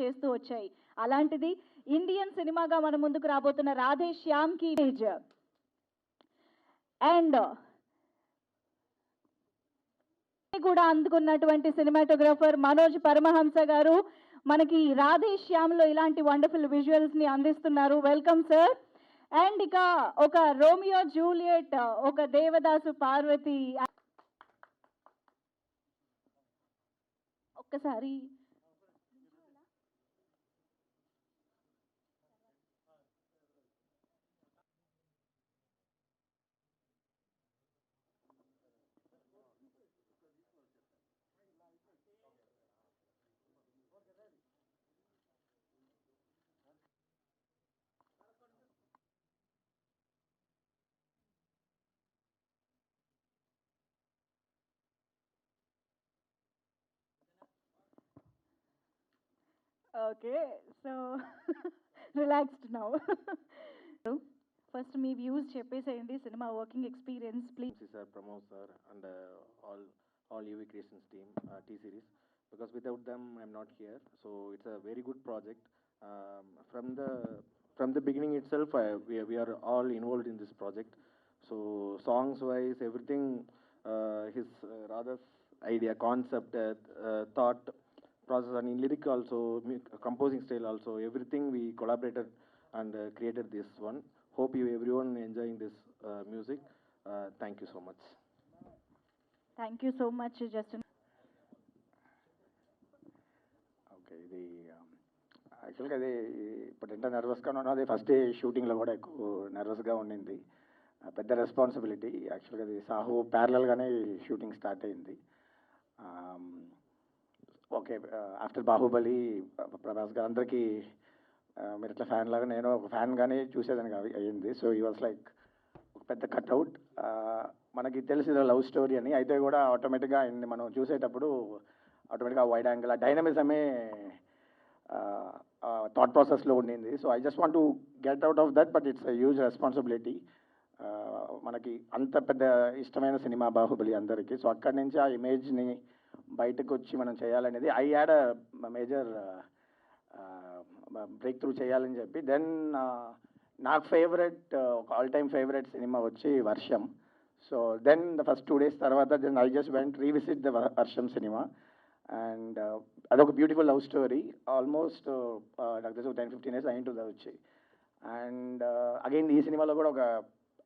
చేస్తూ వచ్చాయి. అలాంటిది ఇండియన్ సినిమాగా మన ముందుకు రాబోతున్న రాధే శ్యామ్ కి అండ్ కూడా అందుకున్నటువంటి సినిమాటోగ్రాఫర్ మనోజ్ పరమహంస గారు మనకి రాధే శ్యామ్లో ఇలాంటి వండర్ఫుల్ విజువల్స్ ని అందిస్తున్నారు. Welcome sir. అండ్ ఇక ఒక రోమియో జూలియట్, ఒక దేవదాసు పార్వతి, ఒక్కసారి okay. So relaxed now. First మీ వ్యూస్ చెప్పేసేయండి, cinema working experience please. Sir, Pramod sir, and all UV Creations team, T series. Because without them, I'm not here. So it's a very good project. From the beginning itself, we are all involved in this project. So songs wise, everything, his Radha's idea, concept, thought process, and in lyric also, composing style also, everything we collaborated and created this one. Hope you everyone enjoying this music. Thank you so much. Thank you so much Justin. Okay, ఇది యాక్చువల్గా అది ఇప్పుడు ఎంత నర్వస్గా ఉన్నది, first షూటింగ్లో కూడా ఎక్కువ నర్వస్గా ఉండింది. పెద్ద రెస్పాన్సిబిలిటీ. యాక్చువల్గా అది సాహు ప్యారలల్గానే షూటింగ్ స్టార్ట్ అయింది. ఓకే, ఆఫ్టర్ బాహుబలి ప్రభాస్ గారు అందరికీ మీరు ఇట్లా ఫ్యాన్ లాగా నేను ఒక ఫ్యాన్గానే చూసేదానికి అయ్యింది. సో ఈ వాజ్ లైక్ ఒక పెద్ద కట్అవుట్. మనకి తెలిసిన లవ్ స్టోరీ అని అయితే కూడా ఆటోమేటిక్గా మనం చూసేటప్పుడు ఆటోమేటిక్గా వైడ్ యాంగిల్ ఆ డైనమిజమే థాట్ ప్రాసెస్లో ఉండింది. So I just want to get out of that, but it's a huge responsibility. మనకి అంత పెద్ద ఇష్టమైన సినిమా బాహుబలి అందరికీ. సో అక్కడి నుంచి ఆ ఇమేజ్ని బయటకు వచ్చి మనం చేయాలనేది I had a major break through చేయాలని చెప్పి. దెన్ నాకు ఫేవరెట్, ఒక ఆల్ టైమ్ ఫేవరెట్ సినిమా వచ్చి Varsham. So then the first 2 days తర్వాత then I just went revisit the Varsham cinema. And అదొక బ్యూటిఫుల్ లవ్ స్టోరీ. ఆల్మోస్ట్ నాకు తెలిసి 10-15 years అయింటుంది వచ్చి. అండ్ అగైన్ ఈ సినిమాలో కూడా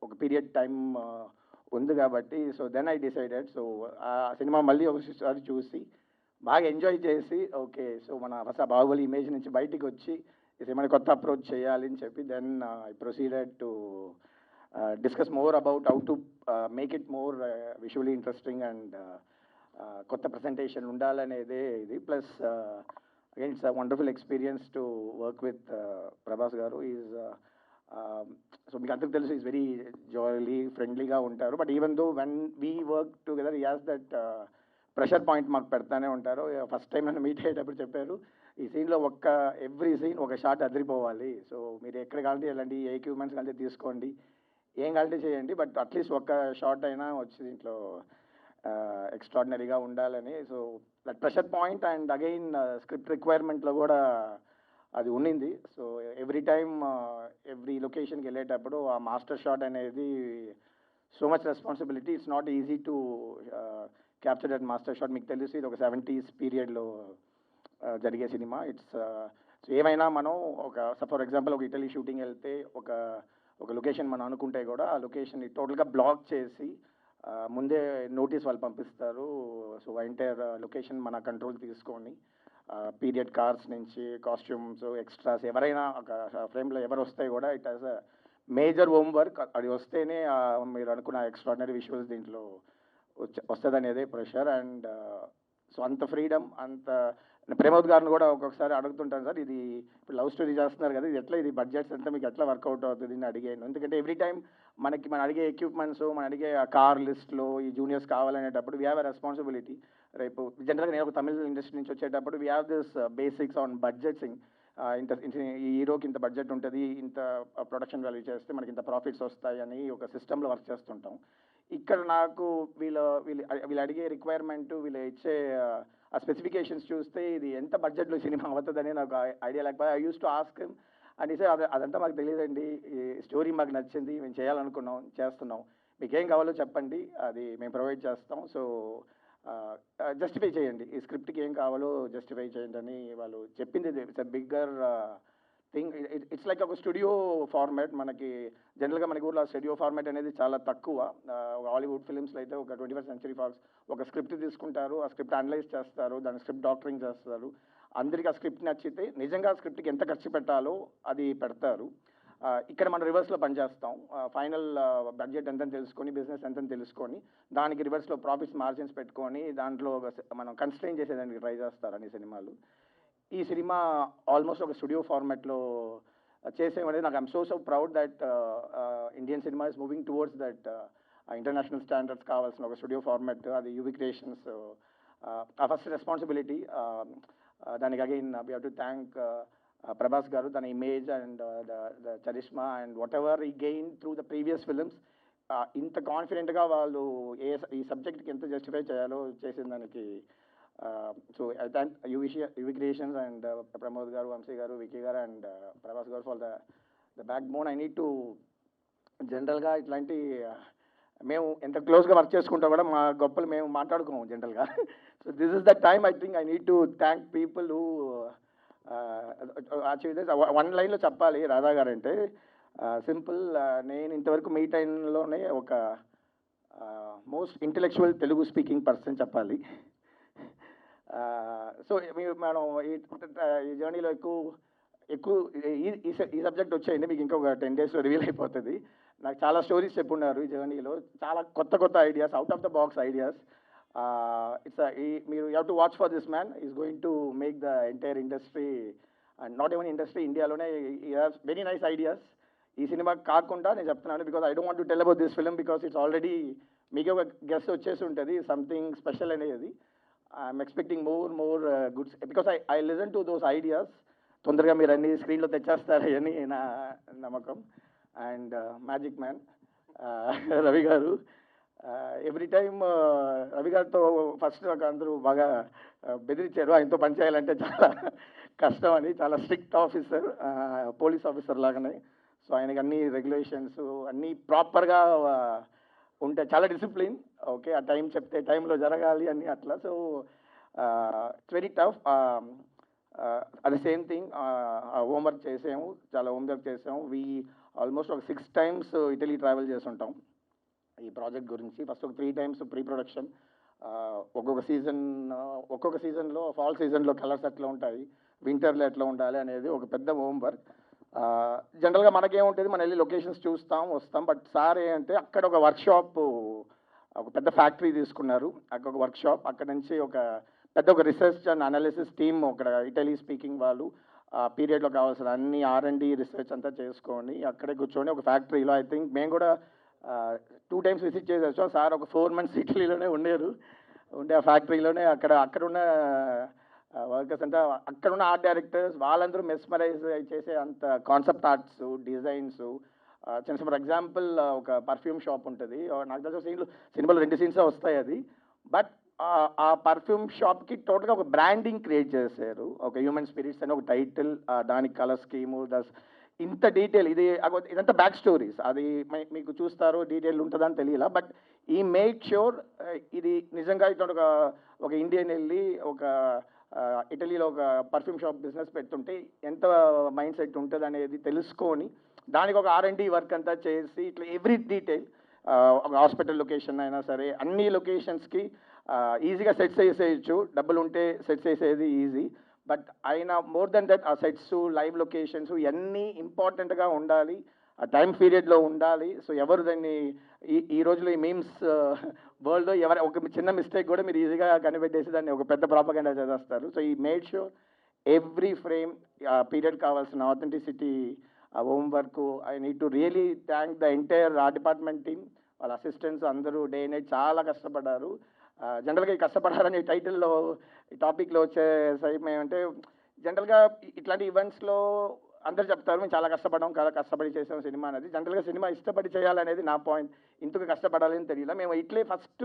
ఒక పీరియడ్ టైం ఉంది కాబట్టి so then I decided. So ఆ సినిమా మళ్ళీ ఒకసారి చూసి బాగా ఎంజాయ్ చేసి ఓకే, సో మన ఫస్ట్ ఆ బాహుబలి ఇమేజ్ నుంచి బయటికి వచ్చి ఈ సినిమాని కొత్త అప్రోచ్ చేయాలి అని చెప్పి then I proceeded to discuss more about how to make it more visually interesting and కొత్త ప్రజెంటేషన్ ఉండాలనేదే ఇది. Plus again it's a wonderful experience to work with Prabhas garu. Is so మీకు అందరికి తెలుసు ఈజ్ వెరీ జాయిలీ ఫ్రెండ్లీగా ఉంటారు. But even though when we work together as that pressure point మాకు పెడతానే ఉంటారు. ఫస్ట్ టైం నన్ను మీట్ అయ్యేటప్పుడు చెప్పారు, ఈ సీన్లో ఎవ్రీ సీన్ ఒక షాట్ అదిరిపోవాలి. సో మీరు ఎక్కడ కావాలంటే ఎలాంటి ఏ ఎక్విప్మెంట్స్ కావాలంటే తీసుకోండి, ఏం కావాలంటే చేయండి, బట్ అట్లీస్ట్ ఒక్క షాట్ అయినా వచ్చి దీంట్లో ఎక్స్ట్రాడినరీగా ఉండాలని. So that pressure point and again script రిక్వైర్మెంట్లో కూడా అది ఉండింది. సో ఎవ్రీ టైమ్ ఎవ్రీ లొకేషన్కి వెళ్ళేటప్పుడు ఆ మాస్టర్ షాట్ అనేది so much responsibility. It's not easy to capture that master shot. మీకు తెలిసి ఇది ఒక 70s పీరియడ్లో జరిగే సినిమా. ఇట్స్ సో ఏమైనా మనం ఫర్ ఎగ్జాంపుల్ ఒక ఇటలీ షూటింగ్ వెళ్తే ఒక లొకేషన్ మనం అనుకుంటే కూడా ఆ లొకేషన్ని టోటల్గా బ్లాక్ చేసి ముందే నోటీస్ వాళ్ళు పంపిస్తారు. సో ఎంటైర్ లొకేషన్ మన కంట్రోల్ తీసుకొని పీరియడ్ కార్స్ నుంచి కాస్ట్యూమ్స్ ఎక్స్ట్రాస్ ఎవరైనా ఒక ఫ్రేమ్లో ఎవరు వస్తే కూడా it has a major home work. అది వస్తేనే మీరు అనుకున్న ఎక్స్ట్రాడినరీ విజువల్స్ దీంట్లో వస్తుంది అనేదే ప్రెషర్. అండ్ సో అంత ఫ్రీడమ్ అంత ప్రమోద్ గారిని కూడా ఒక్కొక్కసారి అడుగుతుంటాను, సార్ ఇది ఇప్పుడు లవ్ స్టోరీ చేస్తున్నారు కదా, ఇది ఎట్లా, ఇది బడ్జెట్స్ ఎంత మీకు ఎట్లా వర్కౌట్ అవుతుంది అని అడిగాను. ఎందుకంటే ఎవ్రీ టైం మనం అడిగే ఎక్విప్మెంట్స్, మనం అడిగే ఆ కార్ లిస్ట్లో ఈ జూనియర్స్ కావాలనేటప్పుడు వీ హ్యావ్ ఎ రెస్పాన్సిబిలిటీ. రేపు జనరల్గా నేను ఒక తమిళ ఇండస్ట్రీ నుంచి వచ్చేటప్పుడు we have this basics on బడ్జెట్సింగ్. ఈ హీరోకి ఇంత బడ్జెట్ ఉంటుంది, ఇంత ప్రొడక్షన్ వాల్యూ చేస్తే మనకి ఇంత ప్రాఫిట్స్ వస్తాయి అని ఒక సిస్టంలో వర్క్ చేస్తుంటాం. ఇక్కడ నాకు వీళ్ళు అడిగే రిక్వైర్మెంట్, వీళ్ళు ఇచ్చే ఆ స్పెసిఫికేషన్స్ చూస్తే ఇది ఎంత బడ్జెట్లో సినిమా అవుతుందని నాకు ఐడియా లేకపోతే I use to ask him and ఈసే అదంతా మాకు తెలియదండి, ఈ స్టోరీ మాకు నచ్చింది, మేము చేయాలనుకున్నాం, చేస్తున్నాం, మీకు ఏం కావాలో చెప్పండి, అది మేము ప్రొవైడ్ చేస్తాం, సో జస్టిఫై చేయండి, ఈ స్క్రిప్ట్కి ఏం కావాలో జస్టిఫై చేయండి అని వాళ్ళు చెప్పింది. It's a bigger thing. It's like ఒక స్టూడియో ఫార్మాట్. మనకి జనరల్గా మనకి ఊర్లో స్టూడియో ఫార్మాట్ అనేది చాలా తక్కువ. హాలీవుడ్ ఫిల్మ్స్లో అయితే ఒక 21st Century Fox ఒక స్క్రిప్ట్ తీసుకుంటారు, ఆ స్క్రిప్ట్ అనలైజ్ చేస్తారు, దాని స్క్రిప్ట్ డాక్టరింగ్ చేస్తారు, అందరికీ ఆ స్క్రిప్ట్ నచ్చితే నిజంగా ఆ స్క్రిప్ట్కి ఎంత ఖర్చు పెట్టాలో అది పెడతారు. ఇక్కడ మనం రివర్స్లో పనిచేస్తాం. ఫైనల్ బడ్జెట్ ఎంతని తెలుసుకొని, బిజినెస్ ఎంతని తెలుసుకొని, దానికి రివర్స్లో ప్రాఫిట్స్ మార్జిన్స్ పెట్టుకొని దాంట్లో మనం కన్స్ట్రెయిన్ చేసేదానికి ట్రై చేస్తారని సినిమాలు. ఈ సినిమా ఆల్మోస్ట్ ఒక స్టూడియో ఫార్మాట్లో చేసేమనేది నాకు I'm so proud that Indian cinema is moving towards that international standards కావాల్సిన ఒక స్టూడియో ఫార్మాట్. అది యువి క్రియేషన్స్ ఆ ఫస్ట్ రెస్పాన్సిబిలిటీ. దానికి again we have to thank Prabhas garu, తన image and the charisma and what ever ఈ gain through the previous films. ఇంత కాన్ఫిడెంట్గా వాళ్ళు ఈ సబ్జెక్ట్కి ఎంత జస్టిఫై చేయాలో చేసిన దానికి so I thank UV creations and Pramod గారు, వంశీ గారు, వికీ గారు అండ్ ప్రభాస్ గారు for the back bone. I need to జనరల్గా ఇట్లాంటి మేము ఎంత క్లోజ్గా వర్క్ చేసుకుంటాం కూడా మా గొప్పలు మేము మాట్లాడుకోము జనరల్గా. So this is the time I think I need to thank people who one లైన్లో చెప్పాలి రాధా గారు అంటే సింపుల్. నేను ఇంతవరకు మీ టైంలోనే ఒక most intellectual Telugu speaking person చెప్పాలి. సో మనం ఈ జర్నీలో ఎక్కువ ఈ సబ్జెక్ట్ వచ్చేయండి, మీకు ఇంకొక 10 daysలో రివీల్ అయిపోతుంది. నాకు చాలా స్టోరీస్ చెప్పున్నారు ఈ జర్నీలో, చాలా కొత్త ideas, out of the box ideas. మీరు you have to watch for this man. Is going to make the entire industry and not even industry, ఇండియాలోనే వెరీ నైస్ ఐడియాస్. ఈ సినిమా కాకుండా నేను చెప్తున్నాను because I don't want to tell about this film because it's already మీకు ఒక guess వచ్చేసి ఉంటుంది something special అనేది. I'm expecting more goods because I listen to those ideas. తొందరగా మీరు అన్ని స్క్రీన్లో తెచ్చేస్తారని నా నమ్మకం. అండ్ మ్యాజిక్ మ్యాన్ రవి గారు, ఎవ్రీ టైమ్ రవి గారితో ఫస్ట్ అందరూ బాగా బెదిరించారు, ఆయనతో పనిచేయాలంటే చాలా కష్టం అని. చాలా స్ట్రిక్ట్ ఆఫీసర్, పోలీస్ ఆఫీసర్ లాగానే. సో ఆయనకి అన్ని రెగ్యులేషన్స్ అన్నీ ప్రాపర్గా ఉంటే చాలా డిసిప్లిన్. ఓకే, ఆ టైం చెప్తే టైంలో జరగాలి అని అట్లా. So it's very tough. అది సేమ్ థింగ్, హోంవర్క్ చేసాము, చాలా హోంవర్క్ చేసాము. ఆల్మోస్ట్ ఒక 6 times ఇటలీ ట్రావెల్ చేసి ఉంటాం ఈ ప్రాజెక్ట్ గురించి. ఫస్ట్ ఒక 3 times ప్రీ ప్రొడక్షన్. ఒక్కొక్క సీజన్లో ఫాల్ సీజన్లో కలర్స్ ఎట్లా ఉంటాయి, వింటర్లో ఎట్లా ఉండాలి అనేది ఒక పెద్ద హోంవర్క్. జనరల్గా మనకేముంటుంది, మనం వెళ్ళి లొకేషన్స్ చూస్తాం వస్తాం. బట్ సార్ ఏంటంటే అక్కడ ఒక వర్క్షాప్, ఒక పెద్ద ఫ్యాక్టరీ తీసుకున్నారు, అక్కడ ఒక వర్క్షాప్, అక్కడ నుంచి ఒక రీసెర్చ్ అండ్ అనాలిసిస్ టీమ్, అక్కడ ఇటలీ స్పీకింగ్ వాళ్ళు పీరియడ్లో కావాల్సిన అన్ని R&D రీసెర్చ్ అంతా చేసుకొని అక్కడే కూర్చొని ఒక ఫ్యాక్టరీలో, ఐ థింక్ మేము కూడా 2 times విజిట్ చేసి వచ్చాం. సార్ ఒక 4 months ఇటలీలోనే ఉండే ఆ ఫ్యాక్టరీలోనే అక్కడున్న వర్కర్స్ అంతా, అక్కడున్న ఆర్ట్ డైరెక్టర్స్ వాళ్ళందరూ మెస్మరైజ్ చేసే అంత కాన్సెప్ట్ ఆర్ట్స్, డిజైన్స్. చిన్న ఫర్ ఎగ్జాంపుల్ ఒక పర్ఫ్యూమ్ షాప్ ఉంటుంది, నాకు తెలిసిన సినిమాలో 2 scenes వస్తాయి అది. బట్ ఆ పర్ఫ్యూమ్ షాప్కి టోటల్గా ఒక బ్రాండింగ్ క్రియేట్ చేశారు, ఒక హ్యూమన్ స్పిరిట్స్ అని ఒక టైటిల్, దానికి కలర్ స్కీము, ఇంత డీటెయిల్. ఇదంతా బ్యాక్ స్టోరీస్, అది మీకు చూస్తారు డీటెయిల్ ఉంటుందని తెలియలా. బట్ ఈ మేక్ ష్యూర్ ఇది నిజంగా ఇట్లా ఒక ఇండియన్ వెళ్ళి ఒక ఇటలీలో ఒక పర్ఫ్యూమ్ షాప్ బిజినెస్ పెడుతుంటే ఎంత మైండ్ సెట్ ఉంటుంది అనేది తెలుసుకొని దానికి ఒక R&D వర్క్ అంతా చేసి ఇట్లా ఎవ్రీ డీటెయిల్, ఒక హాస్పిటల్ లొకేషన్ అయినా సరే అన్ని లొకేషన్స్కి ఈజీగా సెట్స్ వేసేయచ్చు, డబ్బులు ఉంటే సెట్స్ వేసేది ఈజీ. బట్ అయినా మోర్ దెన్ దట్ ఆ సెట్స్, లైవ్ లొకేషన్స్ ఇవన్నీ ఇంపార్టెంట్గా ఉండాలి, ఆ టైం పీరియడ్లో ఉండాలి. సో ఎవరు దాన్ని ఈ రోజులో ఈ మీమ్స్ వరల్డ్లో ఒక చిన్న మిస్టేక్ కూడా మీరు ఈజీగా కనిపెట్టేసి దాన్ని ఒక పెద్ద ప్రాపగండా చేసేస్తారు. సో ఈ made sure every frame period కావాల్సిన ఆథెంటిసిటీ, ఆ homework. I need to really thank the entire art department team, వాళ్ళ అసిస్టెంట్స్ అందరూ డే నైట్ చాలా కష్టపడ్డారు. జనరల్గా ఈ కష్టపడాలని టైటిల్లో ఈ టాపిక్లో వచ్చే ఏమంటే జనరల్గా ఇట్లాంటి ఈవెంట్స్లో అందరు చెప్తారు మేము చాలా కష్టపడ్డాం, చాలా కష్టపడి చేసాం సినిమా అనేది. జనరల్గా సినిమా ఇష్టపడి చేయాలనేది నా పాయింట్. ఇంతకు కష్టపడాలని తెలియదు. మేము ఇట్లే ఫస్ట్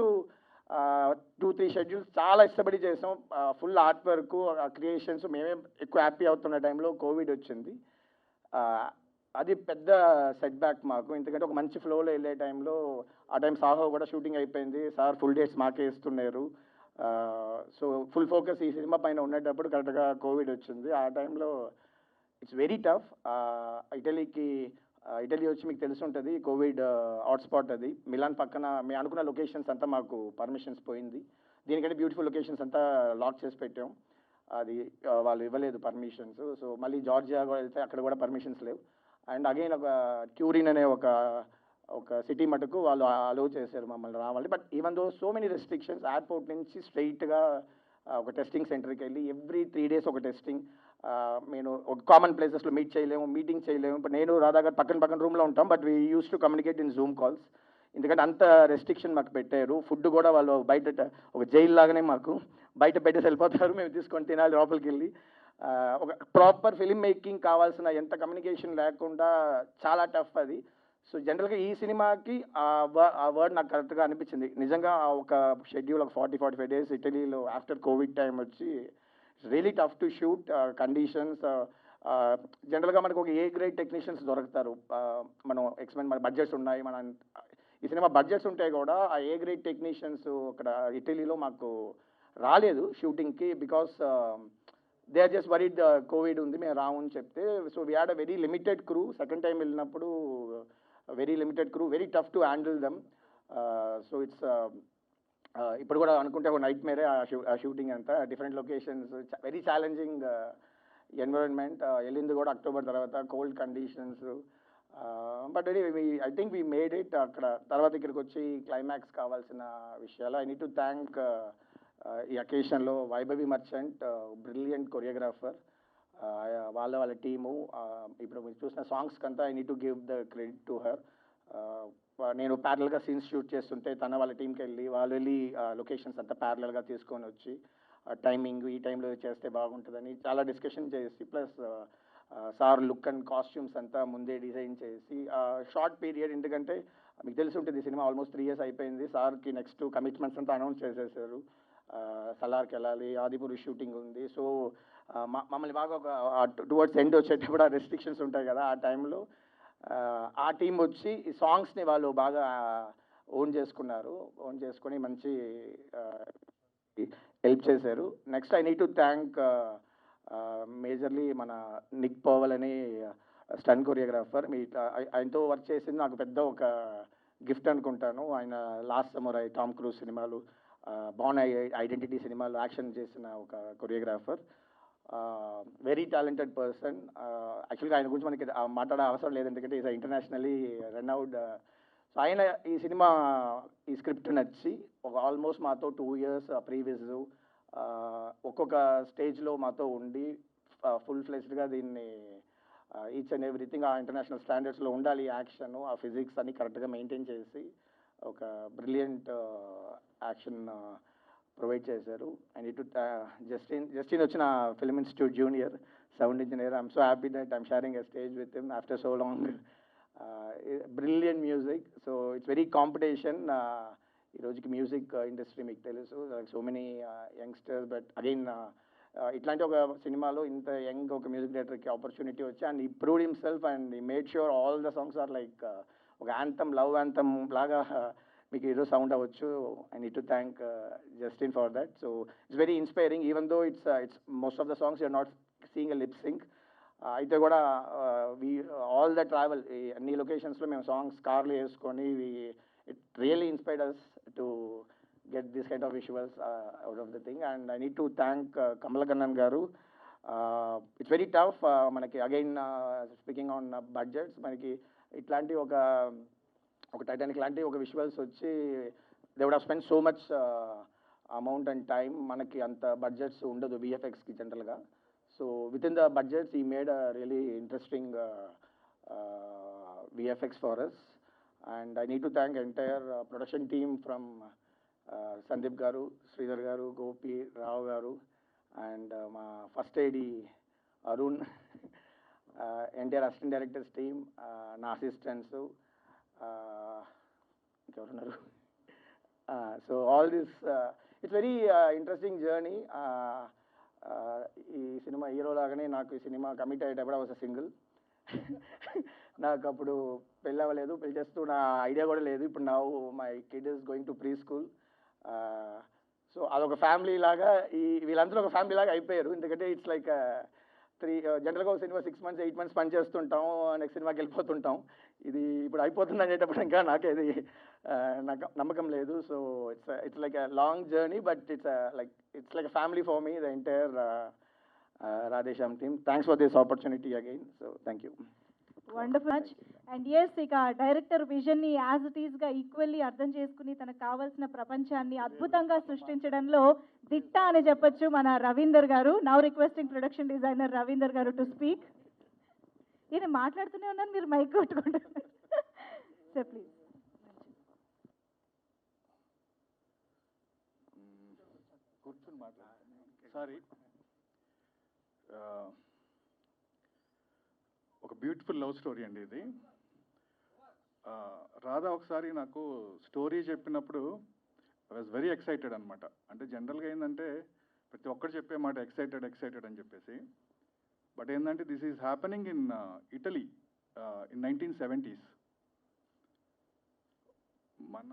2-3 షెడ్యూల్స్ చాలా ఇష్టపడి చేసాం. ఫుల్ ఆర్ట్ వర్క్, క్రియేషన్స్ మేమే ఎక్కువ హ్యాపీ అవుతున్న టైంలో కోవిడ్ వచ్చింది. అది పెద్ద సెట్ బ్యాక్ మాకు. ఎందుకంటే ఒక మంచి ఫ్లోలో వెళ్ళే టైంలో, ఆ టైం సాహో కూడా షూటింగ్ అయిపోయింది. సార్ ఫుల్ డేట్స్ మాకే ఇస్తున్నారు. సో ఫుల్ ఫోకస్ ఈ సినిమా పైన ఉండేటప్పుడు కరెక్ట్గా కోవిడ్ వచ్చింది. ఆ టైంలో ఇట్స్ వెరీ టఫ్. ఇటలీ వచ్చి మీకు తెలిసి ఉంటుంది, కోవిడ్ హాట్స్పాట్ అది. మిలాన్ పక్కన మేము అనుకున్న లొకేషన్స్ అంతా మాకు పర్మిషన్స్ పోయింది. దీనికంటే బ్యూటిఫుల్ లొకేషన్స్ అంతా లాక్ చేసి పెట్టాం. అది వాళ్ళు ఇవ్వలేదు పర్మిషన్స్. సో మళ్ళీ జార్జియా కూడా వెళ్తే అక్కడ కూడా పర్మిషన్స్ లేవు. అండ్ అగైన్ ఒక ట్యూరిన్ అనే ఒక సిటీ మటుకు వాళ్ళు అలో చేశారు మమ్మల్ని రావాలి. But even though so many restrictions, airport నుంచి స్ట్రైట్గా ఒక టెస్టింగ్ సెంటర్కి వెళ్ళి ఎవ్రీ 3 days ఒక టెస్టింగ్. నేను ఒక కామన్ ప్లేసెస్లో మీట్ చేయలేము, మీటింగ్ చేయలేము. ఇప్పుడు నేను రాధా గారు పక్కన రూమ్లో ఉంటాం, but we use to communicate in Zoom calls. ఎందుకంటే అంత రెస్ట్రిక్షన్ మాకు పెట్టారు. ఫుడ్ కూడా వాళ్ళు బయట ఒక జైలు లాగానే మాకు బయట పెట్టేసి వెళ్ళిపోతారు, మేము తీసుకొని తినాలి లోపలికి వెళ్ళి. ఒక ప్రాపర్ ఫిల్మ్ మేకింగ్ కావాల్సిన ఎంత కమ్యూనికేషన్ లేకుండా చాలా టఫ్ అది. సో జనరల్గా ఈ సినిమాకి ఆ వర్డ్ నాకు కరెక్ట్గా అనిపించింది. నిజంగా ఒక షెడ్యూల్ ఒక 40-45 days ఇటలీలో ఆఫ్టర్ కోవిడ్ టైం వచ్చి really tough to shoot conditions. జనరల్గా మనకు ఒక గ్రేడ్ టెక్నీషియన్స్ దొరుకుతారు. మనం మన బడ్జెట్స్ ఉన్నాయి. ఈ సినిమా బడ్జెట్స్ ఉంటాయి కూడా, ఆ గ్రేడ్ టెక్నీషియన్స్ అక్కడ ఇటలీలో మాకు రాలేదు షూటింగ్కి. Because they are just worried covid ఉంది, మేము రామని చెప్తే. So we had a very limited crew. Second time వెళ్ళినప్పుడు very limited crew, very tough to handle them. So it's ఇప్పుడు కూడా అనుకుంటే ఒక నైట్ మేరే ఆ షూటింగ్ అంతా. Different locations, very challenging environment. వెళ్ళింది కూడా అక్టోబర్ తర్వాత, cold conditions. But I think we made it. అక్కడ తర్వాత ఇక్కడికి వచ్చి క్లైమాక్స్ కావాల్సిన విషయాలు ఐ నీడ్ టు థ్యాంక్ ఈ అకేషన్లో వైభవి మర్చెంట్, బ్రిలియంట్ కొరియోగ్రాఫర్. వాళ్ళ టీము. ఇప్పుడు మీరు చూసిన సాంగ్స్కి అంతా I need to give the credit to her. నేను ప్యారల్గా సీన్స్ షూట్ చేస్తుంటే వాళ్ళ టీంకి వాళ్ళు వెళ్ళి లొకేషన్స్ అంతా ప్యారల్గా తీసుకొని వచ్చి టైమింగ్ ఈ టైంలో చేస్తే బాగుంటుందని చాలా డిస్కషన్ చేసి, plus sir look and costumes అంతా ముందే డిజైన్ చేసి షార్ట్ పీరియడ్. ఎందుకంటే మీకు తెలిసి ఉంటుంది, ఈ సినిమా ఆల్మోస్ట్ 3 years అయిపోయింది. సార్కి నెక్స్ట్ కమిట్మెంట్స్ అంతా అనౌన్స్ చేసేసారు. సలార్కి వెళ్ళాలి, ఆదిపురుష్ షూటింగ్ ఉంది. సో మమ్మల్ని బాగా ఒక టువర్డ్స్ ఎండ్ వచ్చేటప్పుడు ఆ రెస్ట్రిక్షన్స్ ఉంటాయి కదా, ఆ టైంలో ఆ టీం వచ్చి ఈ సాంగ్స్ని వాళ్ళు బాగా ఓన్ చేసుకొని మంచి హెల్ప్ చేశారు. Next I need to thank majorly మన నిక్ పవల్ అని స్టన్ కొరియోగ్రాఫర్. ఆయనతో వర్క్ చేసింది నాకు పెద్ద ఒక గిఫ్ట్ అనుకుంటాను. ఆయన లాస్ట్ సమ్మర్ టామ్ క్రూజ్ సినిమాలు, బార్న్ ఐడెంటిటీ సినిమాలు యాక్షన్ చేసిన ఒక కొరియోగ్రాఫర్. Very talented person. యాక్చువల్గా ఆయన గురించి మనకి మాట్లాడే అవసరం లేదు, ఎందుకంటే ఈజ్ ఇంటర్నేషనలీ రన్అవుట్. సో ఆయన ఈ స్క్రిప్ట్ నచ్చి ఒక ఆల్మోస్ట్ మాతో 2 years ప్రీవియస్ ఒక్కొక్క స్టేజ్లో మాతో ఉండి ఫుల్ ఫ్లెజ్డ్గా దీన్ని ఈచ్ అండ్ ఎవ్రీథింగ్ ఆ ఇంటర్నేషనల్ స్టాండర్డ్స్లో ఉండాలి. యాక్షన్, ఆ ఫిజిక్స్ అన్ని కరెక్ట్గా మెయింటైన్ చేసి ఒక బ్రిలియంట్ యాక్షన్ ప్రొవైడ్ చేశారు. ఐ నీడ్ టు జస్టిన్ వచ్చిన film institute junior sound engineer. I'm so happy that I'm sharing a stage with him after so long. Brilliant music. So it's very competition ఈ రోజుకి music industry మీకు తెలుసు, so many youngsters. But again ఇట్లాంటి ఒక సినిమాలో ఇంత young ఒక music డైరెక్టర్కి ఆపర్చునిటీ వచ్చి and he proved himself and he made sure all the songs are like ఒక యాంథమ్, లవ్ యాంథమ్ లాగా మీకు ఈరోజు సౌండ్ అవ్వచ్చు. I need to thank Justin for that. So it's very inspiring. Even though it's most of the songs you're not seeing a lip sync. అయితే కూడా all the travel అన్ని లొకేషన్స్లో మేము songs కార్లు వేసుకొని it really inspired us to get this kind of visuals out of the thing. And I need to thank Kamal Kannan garu. It's very tough. Manaki again speaking on budgets, manaki itlanti oka Titanic lanti oka visuals vachi they would have spent so much amount and time. Manaki anta budgets undadu VFX ki general ga. So within the budgets he made a really interesting VFX for us. And I need to thank entire production team from Sandeep garu, Sridhar garu, Gopi, Rao garu, and మా first ID Arun, NTR assistant directors team, నా assistants, ఇంకెవరున్నారు. So all this it's very interesting journey. ఈ cinema hero లాగానే నాకు ఈ cinema commit అయ్యేటప్పుడు I was a single. నాకు అప్పుడు పెళ్ళి అవ్వలేదు, పెళ్లి చేస్తూ నా ఐడియా కూడా లేదు. ఇప్పుడు నా my kid is going to pre school. So అదొక ఫ్యామిలీ లాగా వీళ్ళందరూ ఒక ఫ్యామిలీ లాగా అయిపోయారు. ఎందుకంటే ఇట్స్ లైక్ జనరల్గా ఒక సినిమా 6 months 8 months పని చేస్తుంటాం, నెక్స్ట్ సినిమాకి వెళ్ళిపోతుంటాం. ఇది ఇప్పుడు అయిపోతుంది అనేటప్పుడు ఇంకా నాకేది నాకు నమ్మకం లేదు. So it's like a long journey, but it's like a family for me, the entire Radhe Shyam team. Thanks for this opportunity again. So thank you. Wonderful much. And yes, ఇక డైరెక్టర్ విజన్ని యాజ్ ఇట్ ఈస్గా equally అర్థం చేసుకుని తనకు కావాల్సిన ప్రపంచాన్ని అద్భుతంగా సృష్టించడంలో దిట్ట అని చెప్పొచ్చు మన రవీందర్ గారు. Now requesting production designer Ravinder గారు టు స్పీక్. ఇది మాట్లాడుతూనే ఉన్నాను, మీరు మైక్ కొట్టుకుంటున్నారు. Sir please. కూర్చొని మాట్లాడుతున్నాను. సారీ, ఒక బ్యూటిఫుల్ లవ్ స్టోరీ అండి ఇది. రాధా ఒకసారి నాకు స్టోరీ చెప్పినప్పుడు ఐ వాజ్ వెరీ ఎక్సైటెడ్ అనమాట. అంటే జనరల్గా ఏంటంటే ప్రతి ఒక్కరు చెప్పే మాట ఎక్సైటెడ్ ఎక్సైటెడ్ అని చెప్పేసి. బట్ ఏంటంటే this is happening in Italy in 1970s. మన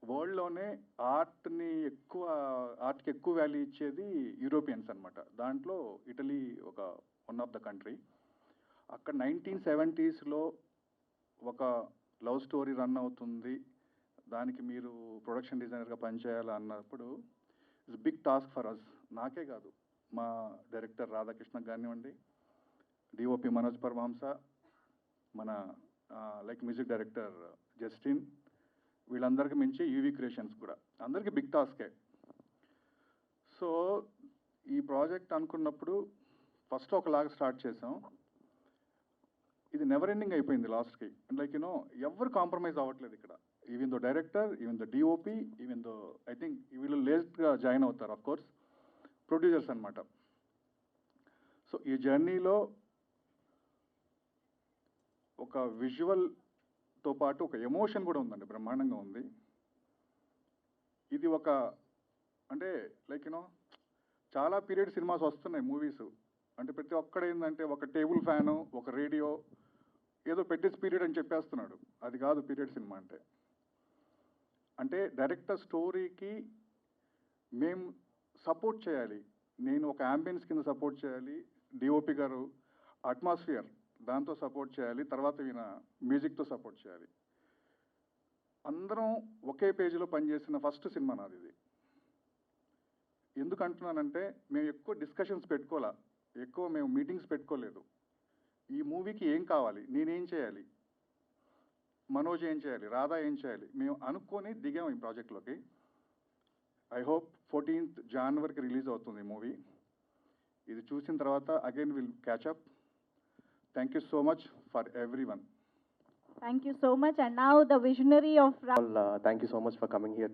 వరల్డ్లోనే ఆర్ట్కి ఎక్కువ వాల్యూ ఇచ్చేది యూరోపియన్స్ అనమాట. దాంట్లో ఇటలీ ఒక వన్ ఆఫ్ ద కంట్రీ. అక్కడ 1970sలో ఒక లవ్ స్టోరీ రన్ అవుతుంది, దానికి మీరు ప్రొడక్షన్ డిజైనర్గా పనిచేయాలి అన్నప్పుడు it's big task for us. నాకే కాదు, మా డైరెక్టర్ రాధాకృష్ణ కానివ్వండి, డిఓపి మనోజ్ పరమహంస, మన లైక్ మ్యూజిక్ డైరెక్టర్ జస్టిన్, వీళ్ళందరికీ మించి యూవీ క్రియేషన్స్ కూడా అందరికీ బిగ్ టాస్కే. సో ఈ ప్రాజెక్ట్ అనుకున్నప్పుడు ఫస్ట్ ఒకలాగా స్టార్ట్ చేసాం. ఇది నెవర్ ఎండింగ్ అయిపోయింది లాస్ట్కి. లైక్ ఎవరు కాంప్రమైజ్ అవ్వట్లేదు ఇక్కడ. Even though director, even though DOP, even though I think వీళ్ళు లేట్గా జాయిన్ అవుతారు, ఆఫ్ కోర్స్ ప్రొడ్యూసర్స్ అనమాట. సో ఈ జర్నీలో ఒక విజువల్తో పాటు ఒక ఎమోషన్ కూడా ఉందండి, బ్రహ్మాండంగా ఉంది. ఇది ఒక అంటే లైక్ చాలా పీరియడ్ సినిమాస్ వస్తున్నాయి, మూవీస్. అంటే ప్రతి ఒక్కడు ఏంటంటే ఒక టేబుల్ ఫ్యాను, ఒక రేడియో, ఏదో పెట్టేసి పీరియడ్ అని చెప్పేస్తున్నాడు. అది కాదు పీరియడ్ సినిమా అంటే. అంటే డైరెక్టర్ స్టోరీకి మేము సపోర్ట్ చేయాలి. నేను ఒక అంబియన్స్ కింద సపోర్ట్ చేయాలి, డిఓపి గారు అట్మాస్ఫియర్ దాంతో సపోర్ట్ చేయాలి, తర్వాత ఈయన మ్యూజిక్తో సపోర్ట్ చేయాలి. అందరం ఒకే పేజీలో పనిచేసిన ఫస్ట్ సినిమా నాది ఇది. ఎందుకు అంటున్నానంటే మేము ఎక్కువ డిస్కషన్స్ పెట్టుకోవాలా, ఎక్కువ మేము మీటింగ్స్ పెట్టుకోలేదు. ఈ మూవీకి ఏం కావాలి, నేనేం చేయాలి, మనోజ్ ఏం చేయాలి, రాధా ఏం చేయాలి, మేము అనుకొని దిగాము ఈ ప్రాజెక్ట్లోకి. I hope 14th January release అవుతుంది ఈ మూవీ. ఇది చూసిన తర్వాత again will catch up. Thank you so much for everyone. Thank you so much. And now the visionary of Thank you so much for coming here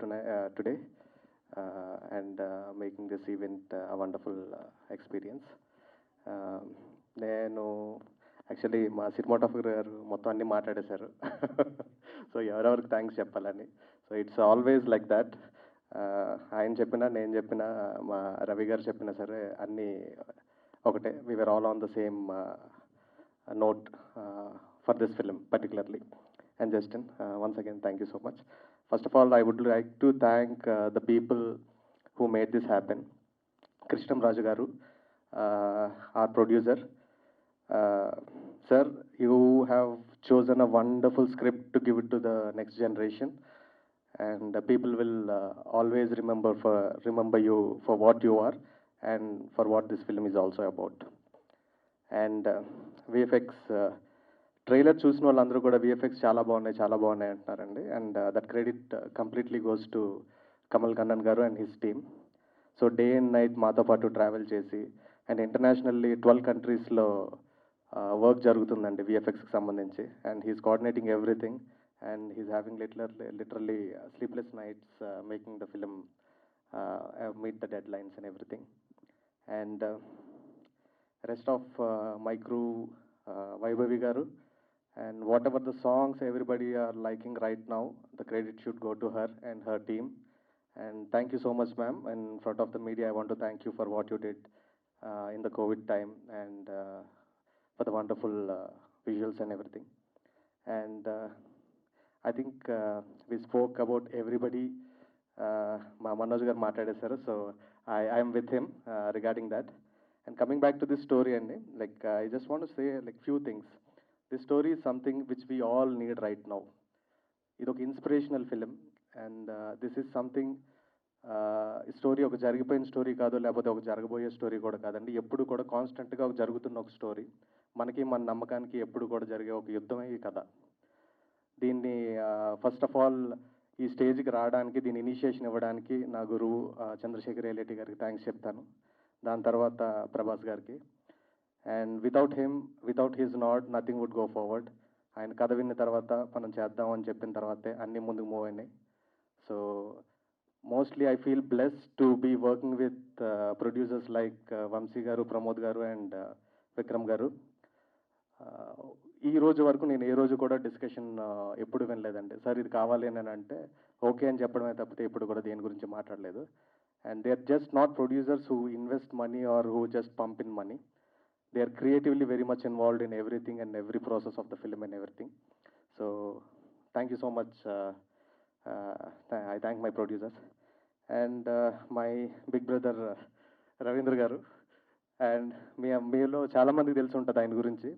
today and making this event a wonderful experience. నేను actually మా cinematographer గారు మొత్తం అన్నీ మాట్లాడేశారు. So ఎవరెవరికి thanks చెప్పాలని. So it's always like that. ఆయన చెప్పినా నేను చెప్పినా మా రవి గారు చెప్పినా సరే అన్నీ ఒకటే. We were all on the same note for this film particularly. And Justin, once again thank you so much. First of all, I would like to thank the people who made this happen. Krishnam Raju garu, our producer. Sir, you have chosen a wonderful script to give it to the next generation, and people will always remember you for what you are and for what this film is also about. And VFX trailer చూసిన వాళ్ళందరూ కూడా VFX చాలా బాగున్నాయి అంటున్నారండి. And that credit completely goes to Kamal Kannan garu and his team. So day and night మాతో పాటు travel చేసి and internationally 12 countries work జరుగుతుందండి విఎఫ్ఎక్స్కి సంబంధించి. And he's coordinating everything and he's having literally sleepless nights making the film meet the dead lines and everything. And rest of my crew, Vaibhavi Garu, and whatever the songs everybody are liking right now, the credit should go to her and her team. And thank you so much, ma'am. In front of the media, I want to thank you for what you did in the COVID time, and for the wonderful visuals and everything. And I think we spoke about everybody. మా మనోజ్ గారు మాట్లాడేశారు, so I'm with him regarding that. And coming back to this story అండి, like I just want to say like few things. This story is something which we all need right now. ఇది ఒక inspirational film, and this is something. ఈ story ఒక జరిగిపోయిన story కాదు, లేకపోతే ఒక జరగబోయే స్టోరీ కూడా కాదండి. ఎప్పుడు కూడా కాన్స్టెంట్గా ఒక జరుగుతున్న ఒక స్టోరీ, మనకి మన నమ్మకానికి ఎప్పుడు కూడా జరిగే ఒక యుద్ధమే ఈ కథ. దీన్ని ఫస్ట్ ఆఫ్ ఆల్ ఈ స్టేజ్కి రావడానికి, దీని ఇనిషియేషన్ ఇవ్వడానికి నా గురువు చంద్రశేఖర్ రేలేటి గారికి థ్యాంక్స్ చెప్తాను. దాని తర్వాత ప్రభాస్ గారికి. And without his not nothing would go forward. ఆయన కథ విన్న తర్వాత మనం చేద్దాం అని చెప్పిన తర్వాతే అన్నీ ముందుకు మూవ్ అయినాయి. So mostly I feel blessed to be working with producers like Vamsi garu, Pramod గారు అండ్ విక్రమ్ గారు. ఈ రోజు వరకు నేను ఏ రోజు కూడా డిస్కషన్ ఎప్పుడు వినలేదండి. సార్ ఇది కావాలి అని అంటే ఓకే అని చెప్పడమే తప్పితే ఇప్పుడు కూడా దేని గురించి మాట్లాడలేదు. And they are just not producers who invest money or who just pump in money. They are creatively very much involved in everything and every process of the film and everything. So thank you so much. I thank my producers and my big brother Ravindra garu. And మీలో చాలామందికి తెలిసి ఉంటుంది ఆయన గురించి.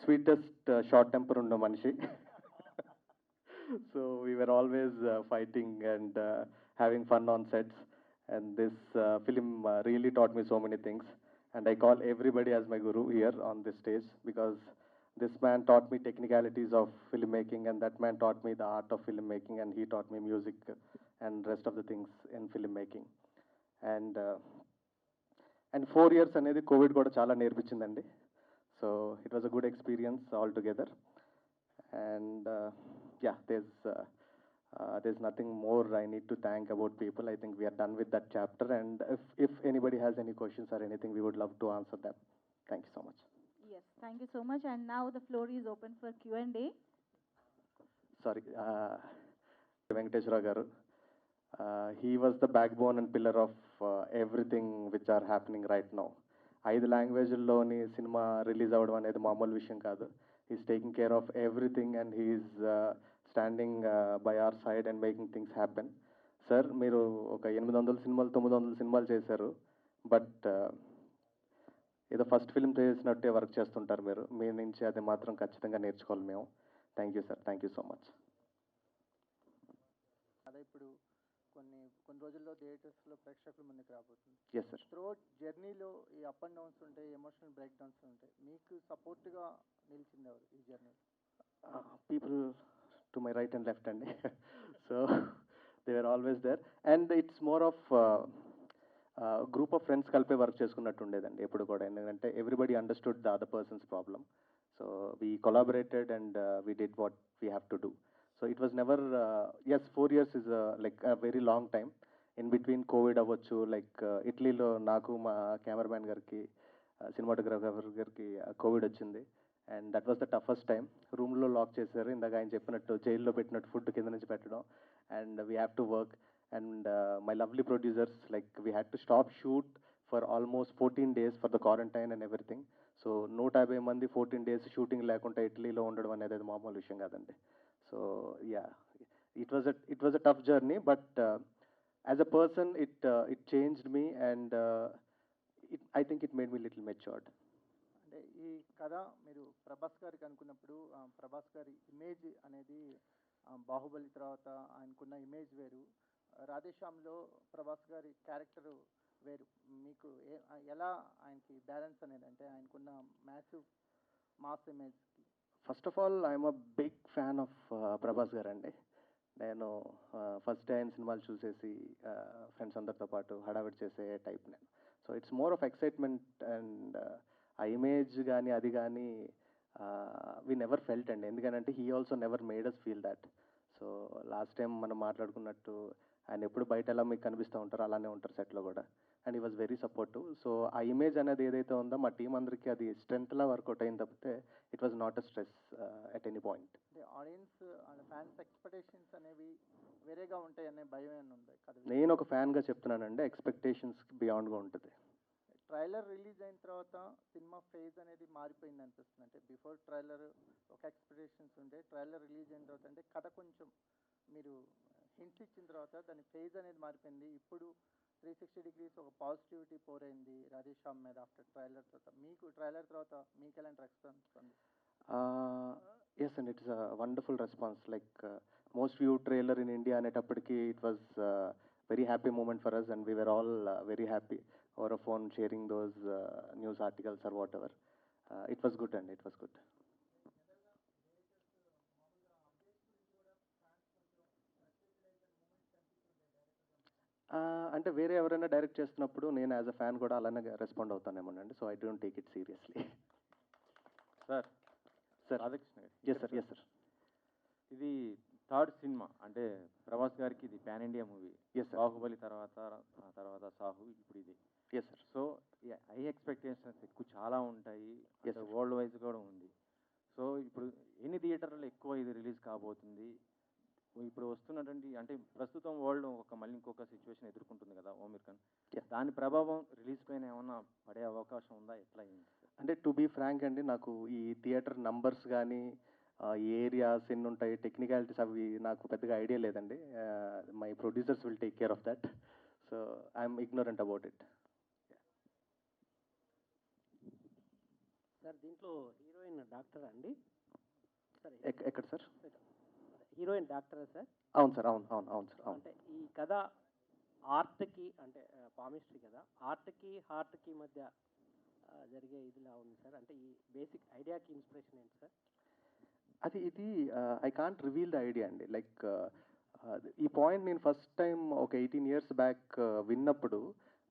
Sweetest short temper ఉన్న మనిషి. So we were always fighting and having fun on sets. And this film really taught me so many things. And I call everybody as my guru here on this stage, because this man taught me technicalities of filmmaking, and that man taught me the art of filmmaking, and he taught me music and rest of the things in filmmaking. And 4 years అనేది covid కూడా చాలా నేర్పించిందండి. So it was a good experience all together. And yeah, there's nothing more I need to thank about people. I think we are done with that chapter, and if anybody has any questions or anything, we would love to answer them. Thank you so much. Yes, thank you so much. And now the floor is open for Q&A. Sorry, Venkateshwara garu. He was the backbone and pillar of everything which are happening right now. 5 లాంగ్వేజ్ల్లోని cinema release అవ్వడం అనేది మామూలు విషయం కాదు. He's taking care of everything and he's standing by our side and making things happen. Sir, మీరు ఒక 800 సినిమాలు 900 సినిమాలు చేశారు, బట్ ఏదో ఫస్ట్ ఫిల్మ్ చేసినట్టే వర్క్ చేస్తుంటారు మీరు. మీ నుంచి అది మాత్రం ఖచ్చితంగా నేర్చుకోవాలి మేము. Thank you sir, thank you so much. అదే ఇప్పుడు కొన్ని రోజుల్లో థియేటర్స్లో ప్రేక్షకుల ముందుకు రాబోతుంది. Yes sir. త్రూఅవుట్ జర్నీలో ఈ అప్ అండ్ డౌన్స్ ఉంటాయి, ఎమోషనల్ బ్రేక్ డౌన్స్ ఉంటాయి. మీకు సపోర్ట్గా నిలిచింది ఎవరు ఈ జర్నీ? People to my right and left అండి. So they are always there. And it's more of group of friends కలిపే వర్క్ చేసుకున్నట్టు ఉండేదండి ఎప్పుడు కూడా. ఎందుకంటే everybody understood the other person's problem. So we collaborated and we did what we have to do. So it was never, as 4 years is like a very long time. In between Covid అవ్వచ్చు, like ఇటలీలో నాకు మా cameraman గారికి, cinematographer గారికి Covid వచ్చింది. And that was the toughest time. రూమ్లో lock చేశారు, ఇందాక ఆయన చెప్పినట్టు జైల్లో పెట్టినట్టు ఫుడ్ కింద నుంచి పెట్టడం. And we have to work. And my lovely producers, like we had to stop shoot for almost 14 days for the quarantine and everything. So 150 మంది 14 days షూటింగ్ లేకుండా ఇటలీలో ఉండడం అనేది అది మామూలు విషయం కాదండి. So yeah, it was a tough journey, but as a person it changed me, and I think it made me little matured. అంటే ఈ కథ మీరు ప్రభాస్ గారికి అనుకున్నప్పుడు ప్రభాస్ గారి ఇమేజ్ అనేది బాహుబలి తర్వాత ఆయనకున్న ఇమేజ్ వేరు, రాధేశ్యామ్లో ప్రభాస్ గారి క్యారెక్టర్ వేరు. మీకు ఎలా ఆయనకి బ్యాలెన్స్ అనేది, అంటే ఆయనకున్న మ్యాసివ్ మాస్ ఇమేజ్కి? First of all I'm a big fan of Prabhas garu అండి. నేను ఫస్ట్ డే ఆయన సినిమాలు చూసేసి ఫ్రెండ్స్ అందరితో పాటు హడావిడి చేసే టైప్ నేను. So it's more of excitement, and ఆ ఇమేజ్ కానీ అది కానీ వీ నెవర్ ఫెల్ట్ అండి. ఎందుకంటే he also never made us feel that. So last time మనం మాట్లాడుకున్నట్టు ఆయన ఎప్పుడు బయట ఎలా మీకు కనిపిస్తూ ఉంటారు అలానే ఉంటారు సెట్లో కూడా. అండ్ ఈ వాజ్ వెరీ సపోర్టివ్. సో ఆ ఇమేజ్ అనేది ఏదైతే ఉందో మా టీం అందరికీ అది స్ట్రెంత్లా వర్కౌట్ అయింది తప్పితే it was not a stress at any point. అంటే ఆడియన్స్ అండ్ ఫ్యాన్స్ ఎక్స్పెక్టేషన్స్ అనేవి వేరేగా ఉంటాయి అనే భయం ఏమైనా ఉంది కదా? నేను ఒక ఫ్యాన్గా చెప్తున్నానండి, ఎక్స్పెక్టేషన్స్కి బియాండ్గా ఉంటుంది. ట్రైలర్ రిలీజ్ అయిన తర్వాత సినిమా ఫేజ్ అనేది మారిపోయింది అనిపిస్తుంది. అంటే బిఫోర్ ట్రైలర్ ఒక ఎక్స్పెక్టేషన్స్ ఉంటే, ట్రైలర్ రిలీజ్ అయిన తర్వాత అంటే కథ కొంచెం మీరు హింట్స్ ఇచ్చిన తర్వాత దాని ఫేజ్ అనేది మారిపోయింది. ఇప్పుడు 360 డిగ్రీస్ ఒక పాజిటివిటీ పోరైంది రాధేశ్యామ్ మీద ఆఫ్టర్ ట్రైలర్ తర్వాత. మీకు ట్రైలర్ తర్వాత మీకు ఎలాంటి రెస్పాన్స్ ఉంది? Yes and it's a wonderful response. Like most view trailer in India అనేటప్పటికీ it was very happy moment for us and we were all very happy over a phone sharing those news articles or what ever. It was good అండి, it was good. అంటే వేరే ఎవరైనా direct చేస్తున్నప్పుడు నేను as a fan కూడా అలానే respond అవుతానేమోనండి. So I don't take it seriously. Sir sir Radhakrishna garu. Yes sir, yes sir. ఇది థర్డ్ సినిమా అంటే ప్రభాస్ గారికి ఇది pan India movie. Yes sir. Baahubali తర్వాత తర్వాత సాహు, ఇప్పుడు ఇది. Yes sir. So high expectations ఎక్కువ చాలా ఉంటాయి, Yes, sir. వరల్డ్ వైజ్ కూడా ఉంది. సో ఇప్పుడు ఎన్ని థియేటర్లో ఎక్కువ ఇది రిలీజ్ కాబోతుంది? ఇప్పుడు వస్తున్నటువంటి అంటే ప్రస్తుతం వరల్డ్ మళ్ళీ ఇంకొక సిచ్యువేషన్ ఎదుర్కొంటుంది కదా అమెరికన్. Yeah. దాని ప్రభావం రిలీజ్ పైన ఏమన్నా పడే అవకాశం ఉందా? ఎట్లా అయింది? అంటే టు బీ ఫ్రాంక్ అండి, నాకు ఈ థియేటర్ నంబర్స్ కానీ ఏరియాస్ ఎన్ని ఉంటాయి, టెక్నికాలిటీస్ అవి నాకు పెద్దగా ఐడియా లేదండి. My producers will take care of that. So I'm ignorant about it. Sir దీంట్లో హీరోయిన్ డాక్టరా అండి? సరే, ఎక్కడ సార్? హీరోయిన్ డాక్టరా సార్? అవును సార్, అవును అవును అవును సార్, అవును. అంటే ఈ కథ ఆర్ట్కి అంటే పామిస్ట్రీ కదా, ఆర్ట్కి హార్ట్కి మధ్య జరిగే ఇదిలా ఉంది సార్. అంటే ఈ బేసిక్ ఐడియాకి ఇన్స్పిరేషన్ ఏంటి సార్? ఇది I can't reveal the idea అండి. లైక్ ఈ పాయింట్ నేను ఫస్ట్ టైం ఒక 18 years బ్యాక్ విన్నప్పుడు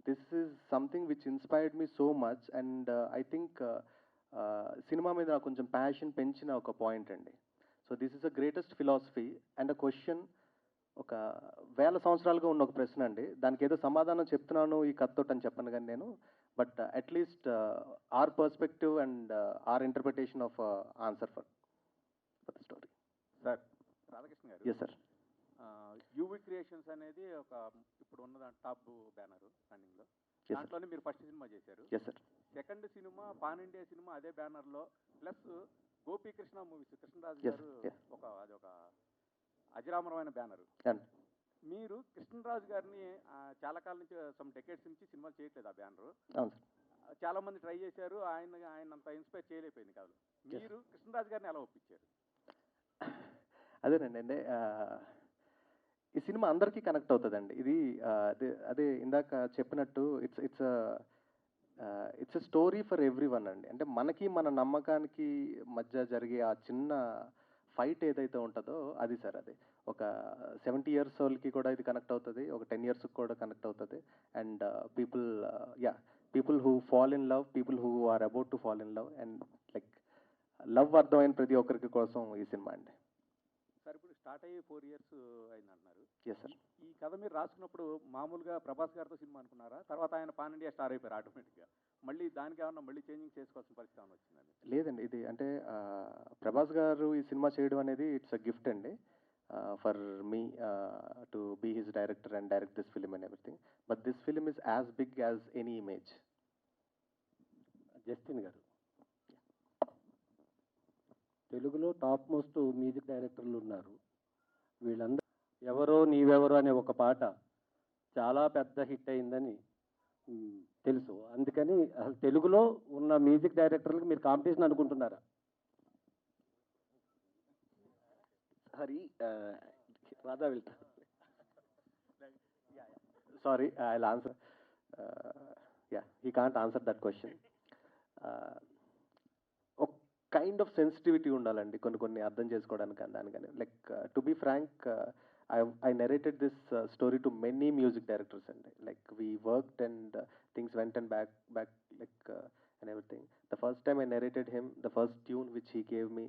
this is something which inspired me so much and I think cinema మీద నాకు కొంచెం ప్యాషన్ పెంచిన ఒక పాయింట్ అండి. So this is the greatest philosophy and a question. ఒక 1000 సంవత్సరాలుగా ఉన్న ఒక ప్రశ్న అండి. దానికి ఏదో సమాధానం చెప్తున్నాను ఈ కథతోటి అని చెప్పను కానీ నేను, but at least our perspective and our interpretation of answer for the story. Sir Radhakrishna garu. Yes sir. UV creations అనేది ఒక ఇప్పుడు ఉన్న టాప్ బ్యానర్ రన్నింగ్లో. sir. దాంట్లోనే మీరు ఫస్ట్ సినిమా చేశారు. Yes sir. Second cinema pan India cinema అదే బ్యానర్లో, plus Gopikrishna movies Krishnaraju Yes, garu yes. అదొక అజరామరమైన బ్యానర్. And మీరు కృష్ణరాజు గారిని చాలా కాలం నుంచి సమ్ డెకేడ్స్ నుంచి సినిమాలు చేయట్లేదు ఆ బ్యానర్. అవును సార్. చాలా మంది ట్రై చేశారు, ఆయన అంత ఇన్స్పైర్ చేయలేకపోయింది కాదు. మీరు కృష్ణరాజు గారిని ఎలా ఒప్పించారు? అదేనండి, అంటే ఈ సినిమా అందరికీ కనెక్ట్ అవుతుందండి. ఇది అదే ఇందాక చెప్పినట్టు it's a story for every one అండి. అంటే మనకి మన నమ్మకానికి మధ్య జరిగే ఆ చిన్న ఫైట్ ఏదైతే ఉంటుందో అది సార్. అది ఒక 70 years వాళ్ళకి కూడా ఇది కనెక్ట్ అవుతుంది, ఒక 10 years కూడా కనెక్ట్ అవుతుంది. And people who fall in love, people who are about to fall in love and like love అర్థమైన ప్రతి ఒక్కరికి కోసం ఈ సినిమా అండి. సార్ ఇప్పుడు స్టార్ట్ అయ్యి 4 years అయింది అంటున్నారు. Yes sir. ఈ కథ మీరు రాసుకున్నప్పుడు మామూలుగా ప్రభాస్ గారితో సినిమా అనుకున్నారా? తర్వాత ఆయన పాన్ ఇండియా స్టార్ అయిపోయారు ఆటోమేటిక్గా. మళ్ళీ దానికి ఏమన్నా మళ్ళీ చేంజింగ్ చేసుకోవాల్సిన పరిస్థితి ఏమైనా వచ్చిందండి? లేదండి, ఇది అంటే ప్రభాస్ గారు ఈ సినిమా చేయడం అనేది ఇట్స్ అ గిఫ్ట్ అండి for me to be his director and direct this film and everything. But this film is as big as any image. Justin garu, తెలుగులో టాప్ మోస్ట్ మ్యూజిక్ డైరెక్టర్లు ఉన్నారు. వీళ్ళందరూ ఎవరో నీవెవరో అనే ఒక పాట చాలా పెద్ద హిట్ అయిందని తెలుసు. అందుకని అసలు తెలుగులో ఉన్న మ్యూజిక్ డైరెక్టర్లకు మీరు కాంపిటీషన్ అనుకుంటున్నారా? హరి రాధా వెళ్తా. Sorry, I'll answer. He can't answer that question. ఒక కైండ్ ఆఫ్ సెన్సిటివిటీ ఉండాలండి కొన్ని అర్థం చేసుకోవడానికి దానికని. Like to be frank, I narrated this story to many music directors and like we worked and things went and back like and everything. The first time I narrated him, the first tune which he gave me,